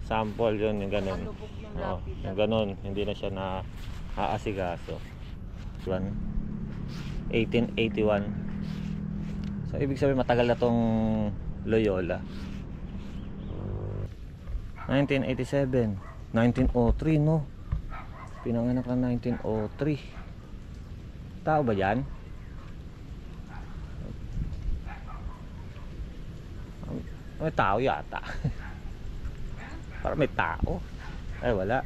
Sample yun, yung ganun. Nakalubog yung Oo, lapid. yung ganun. Hindi na siya na aasikaso. 1881. So ibig sabihin matagal na tong Loyola. 1987, 1903 no. Pinanganak na 1903. Tao ba yan? May tao yata. Parang may tao. Ay wala.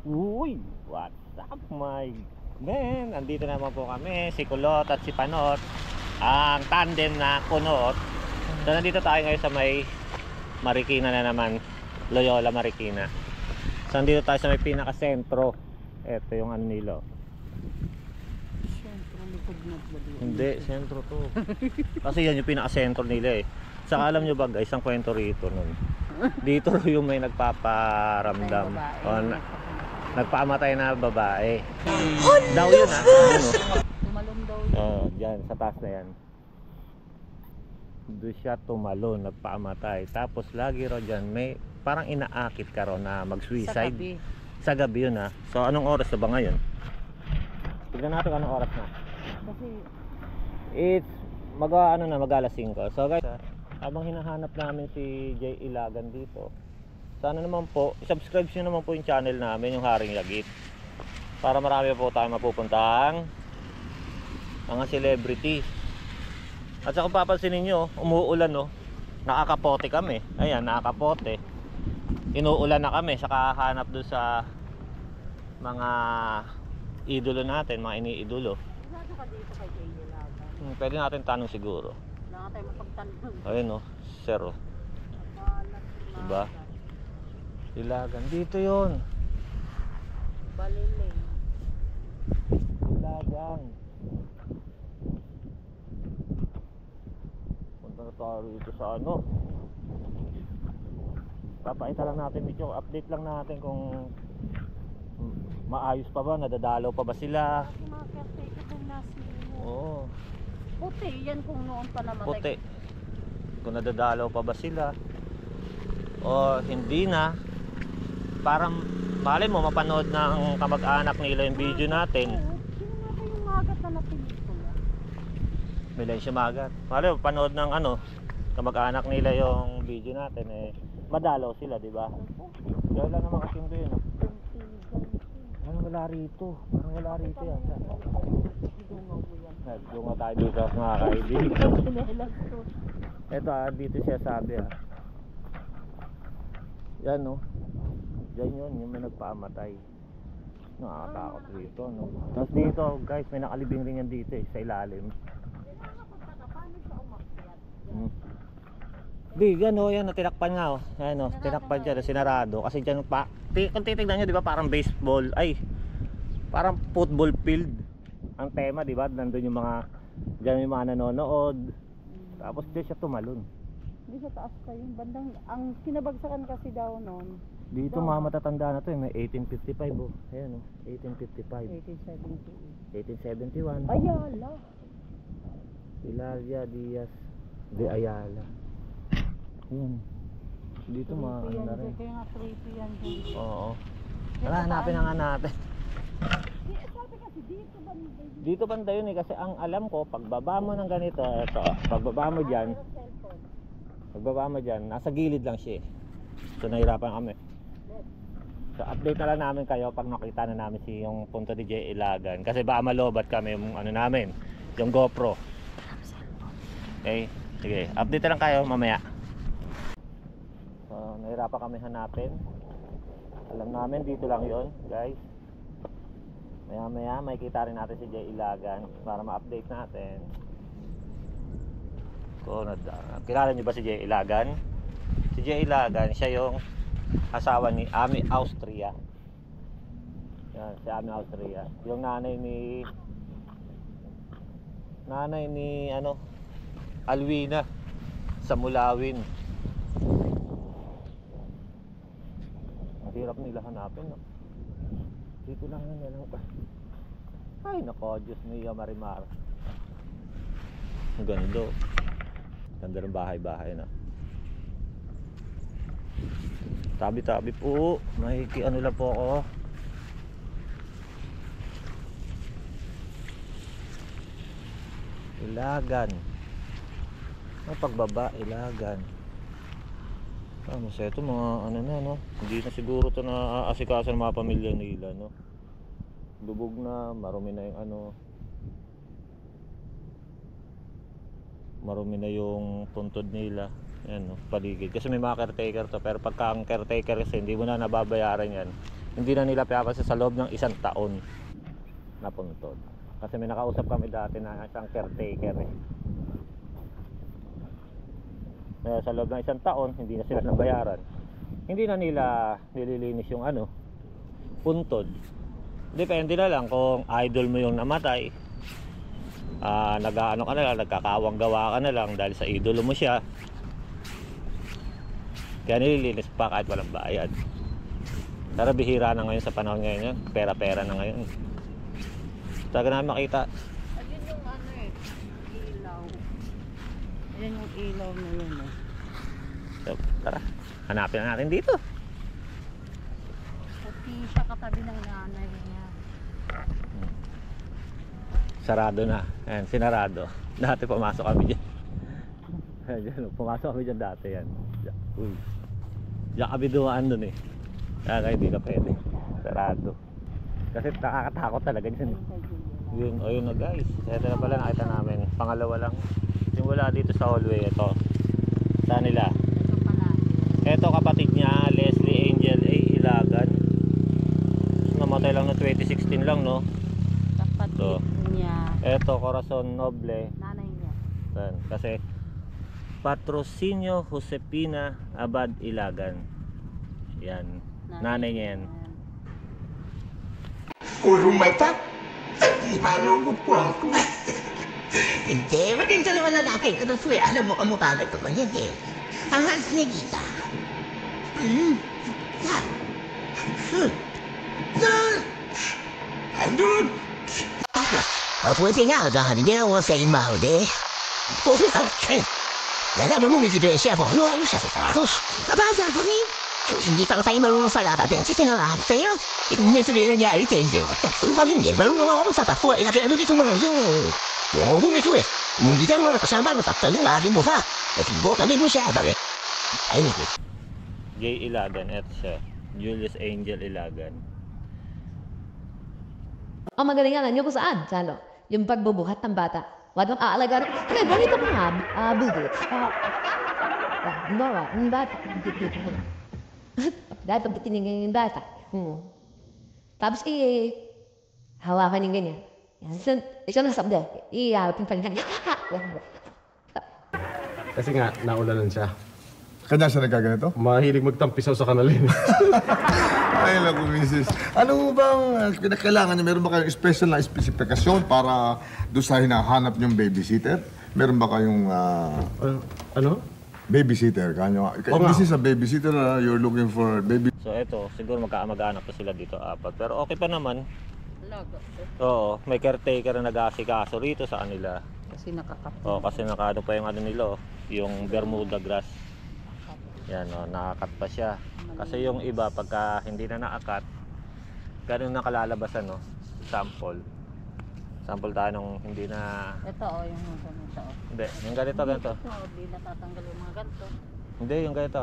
Uy, what's up my man? Andito naman po kami, si Kulot at si Panot, ang tandem na kunot. So nandito tayo ngayon sa may Marikina na naman, Loyola Marikina. So nandito tayo sa may pinaka-sentro. Ito yung ano nila. Siyempre, likod na dali. Hindi, sentro to. Kasi yan yung pinaka-sentro nila eh. Saka alam nyo ba guys, ang kwento rito nun. Dito yung may nagpaparamdam. O, nagpaamatay na babae. Daw yun ha. Ano? Tumalon daw yun. Oh, dyan, sa taas na yan. Doon siya tumalon, nagpaamatay. Tapos lagi ro dyan, may parang inaakit ka ro na mag-suicide. Sa gabi. Sa gabi yun ha. So anong oras na ba ngayon? Tignan natin anong oras na. Kasi It's mag-alas 5. So guys, habang hinahanap namin si Jay Ilagan dito, sana naman po, subscribe nyo naman po yung channel namin, yung Haring Lagit, para marami po tayong mapupuntahang mga celebrity. At sa kung papansinin nyo, umuulan no, nakakapote kami. Ayan, nakakapote. Inuulan na kami sa kahanap doon sa mga idolo natin, mga iniidolo. Nasa ka dito kay Jay Ilagan. Pwede natin tanong siguro. Wala ka tayo mapagtanong. Ayun no, sir oh. Diba? Ilagan, dito yon. Balilay. Ilagan. Punta na tayo dito sa ano. Papakita lang natin medyo, update lang natin kung maayos pa ba, nadadalaw pa ba sila. Kasi mga caretaker din nasi. Oo, Puti, yan kung noon pa namatay. puti. Kung nadadalaw pa ba sila o hindi na. Parang malay mo mapanood ng kamag-anak nila yung video natin. Sino nga ba yung magat na napilikula? Melensya Magat. Malay mo panood ng ano, kamag-anak nila yung video natin eh. Madalaw sila, di ba? Gawin lang naman kasi yun. Parang wala rito. Parang wala rito yan. Nagdunga tayo dito mga kaibigan. Ito dito siya sabi Yan no. Diyan yun, yung may nagpaamatay. Nakakatakot rito no. Tapos dito guys, may nakalibing rin yan dito sa ilalim. Di, gano yan, natinakpan nga Ayan tinakpan dyan, sinarado. Kasi dyan pa, kung titignan nyo, di ba parang baseball, parang football field ang tema, di ba? Nandun yung mga, dyan yung mga nanonood. Tapos dyan siya tumalon. Hindi sa taas pa yung bandang, ang kinabagsakan kasi daw noon. Dito mga matatanda na to may 1855 Ayan 1855. 1878. 1871. Ayala. Hilaria Diaz de Ayala. Ayan. Dito mga ano na rin. Kaya nga creepy yan dun. Oo. Wala, hanapin na nga natin. Sabi kasi dito banda. Dito banda yun kasi ang alam ko, pagbaba mo ng ganito, ito, pagbaba mo dyan, nasa gilid lang siya So nahirapan kami. So update na lang namin kayo pag nakita na namin yung punto ni Jay Ilagan. Kasi baka malobat kami yung ano namin, yung GoPro. Okay, sige, update na lang kayo mamaya. So nahirapan kami hanapin. Alam namin dito lang yon guys. Maya makikita rin natin si Jay Ilagan para ma-update natin. Kilala nyo ba si Jay Ilagan? Si Jay Ilagan, siya yung asawa ni Ami Austria. Yan, si Ami Austria. Yung nanay ni ano, Alwina sa Mulawin. Ang hirap nila hanapin, no? Dito lang lang pa. Ay nako, Diyos mio, Marimar. Ang ganda. Ganda ng bahay-bahay na. Tabi-tabi po. Ano lang po ako. Ilagan. Ang pagbaba, Ilagan. Masaya ito mga ano na, no? Hindi na siguro ito na aasikaso ng mga pamilya nila, no? Lubog na, marumi na yung ano, marumi na yung puntod nila. Yan, no? Paligid. Kasi may mga caretaker to, pero pagka ang caretaker kasi hindi mo na nababayaran yan, hindi na nila pinapasa sa loob ng 1 taon na puntod. Kasi may nakausap kami dati na isang caretaker eh. Sa loob ng 1 taon, hindi na sila nabayaran. Hindi na nila nililinis yung ano, puntod. Depende na lang kung idol mo yung namatay. Nag-ano ka na lang, nagkakawang gawa ka na lang dahil sa idolo mo siya. Kaya nililinis pa kahit walang bayad. Pero bihira na ngayon sa panahon ngayon yan. Pera-pera na ngayon. Talaga na makita. Ayun yung ano eh, ilaw. Ayun yung ilaw na yun eh. So, tara, hanapin na natin dito. Puti siya katabi ng nanay niya. Sarado na. Ayan, sinarado. Dati pumasok kami dyan. Ayan, pumasok kami dyan dati yan. Uy. Diyan kami dumaan dun eh. Kaya hindi na pwede. Sarado. Kasi nakakatakot talaga dyan. Yun, ayun na guys. Ito na pala nakita namin. Pangalawa lang. Yung wala dito sa hallway. Ito. Saan nila? Ito pala. Ito kapatid niya, Leslie Angel A. Ilagan. Namatay lang no 2016 lang, no? Kapatid So, niya. Ito, Corazon Noble. Nanay niya. Yan. Kasi Patrocinio Josepina Abad Ilagan. Yan. Nanay niya yan. Puro mata. Di malulog po ako. Hindi, maganda naman lalaki. Ito po eh, alam mo kamukha ko ba yan eh. Ang hans ni Gita. Andun. Pwede nga, dahil hindi ako sa imaw de. Pwede ka, Alam mo, may diferensya po. Ano sa sapatos? Kabasa ko ni. Hindi pa tayo marunong sa lahat. Kasi tinalahat sa'yo. Hindi sa nangyari sa'yo. Pag hindi, marunong ako sa tapo. Ano dito mga yun? Oo, ito eh. Hindi ka mga kasama. Mataktal yung lagi mo ha. At ibo kami mo siya. Bakit? Ay, nito. J. Ilagan. Ito siya. Julius Angel Ilagan. Ang magalingan nyo kung saan, Chalo? Yung pagbubuhat ng bata. Wag kang aalaga rin. Kaya ganito ka nga, bugit. Bawa, yung bata. Dahil pag tinignan yung bata. Tapos hawakan yung ganyan. Yan. Ito na sabda. Iyawapin pa niya. Kasi nga, naulanan siya. Kanya siya nagkaganito? Mahilig magtampisaw sa kanalin. Ay, naku, misis. Ano bang kailangan niya? Meron ba kayong special na espesifikasyon para doon sa hinahanap niyong babysitter? Meron ba kayong Ano? babysitter? Kanyo? Oo nga. This is a babysitter na you're looking for baby. So ito, siguro magkaamag-anak pa sila dito 4. Pero okay pa naman. Lago. Oo, may caretaker na nag-aasikaso rito sa kanila. Kasi nakakapit. Oo, kasi nakano pa yung ano nila, yung Bermuda grass. Yan, nakakat pa siya. Kasi yung iba, pagka hindi na naakat, ganun nakalalabasan, no? Sample. Sample tayo nung hindi na... Ito o, yung ganito o. Hindi, yung ganito. Ito o, di natatanggal yung mga ganito. Hindi, yung ganito.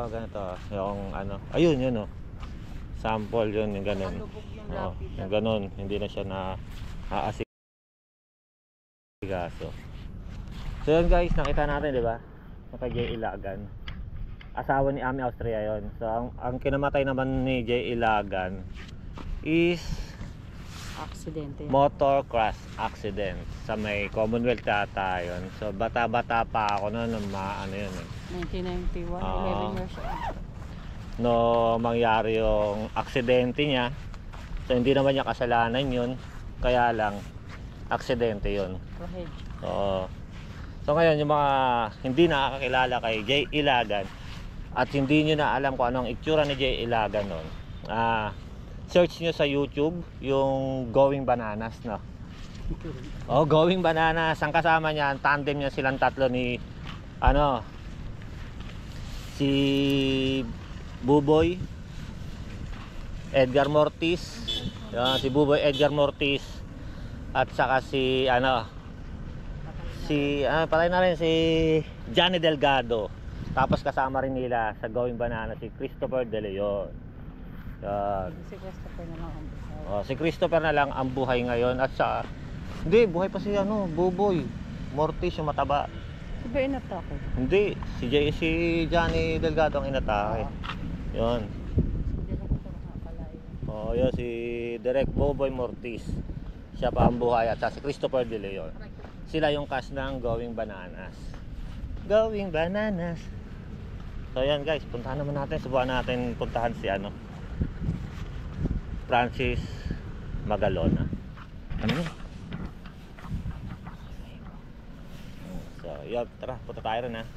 Yung ano, ayun, yun, no? Sample yun, yung ganun. Nakalubog yung Oo, lapid. yung ganun. Hindi na siya na aasikaso. So yun guys, nakita natin, di ba? Kay J. Ilagan. Asawa ni Ami Austria yon. So ang kinamatay naman ni J. Ilagan is Aksidente. motor crash accident sa may Commonwealth yata yun. So bata-bata pa ako noon, ano yun eh. 1991, 11 years old. 11 years old. no mangyari yung aksidente niya. So hindi naman niya kasalanan yun, kaya lang aksidente yun. Kahit. Oo. So ngayon yung mga hindi nakakakilala kay Jay Ilagan at hindi nyo na alam kung anong itsura ni Jay Ilagan nun, search nyo sa YouTube yung Going Bananas, no? Oh, Going Bananas. Ang kasama niya, tandem niya silang tatlo ni si Buboy Edgar Mortis, si Buboy Edgar Mortis, at saka si patay na rin, si Johnny Delgado. Tapos kasama rin nila sa Going Banana si Christopher De Leon. Yan. Si Christopher na lang ang buhay. Oh, si Christopher na lang ang buhay ngayon, at sa hindi buhay pa si Buboy Mortis, yung mataba. Si ba inatake? Hindi, si Johnny Delgado ang inatake. Yun. Hindi na ko ito nakakalayo. Oh, yun si Direk Buboy Mortis. Siya pa ang buhay, at saka si Christopher De Leon. Sila yung cast ng Going Bananas. Going Bananas. So yan guys, puntahan naman natin, subukan natin puntahan si Francis Magalona. Ano yun? So, yun, tara, punta tayo rin ha.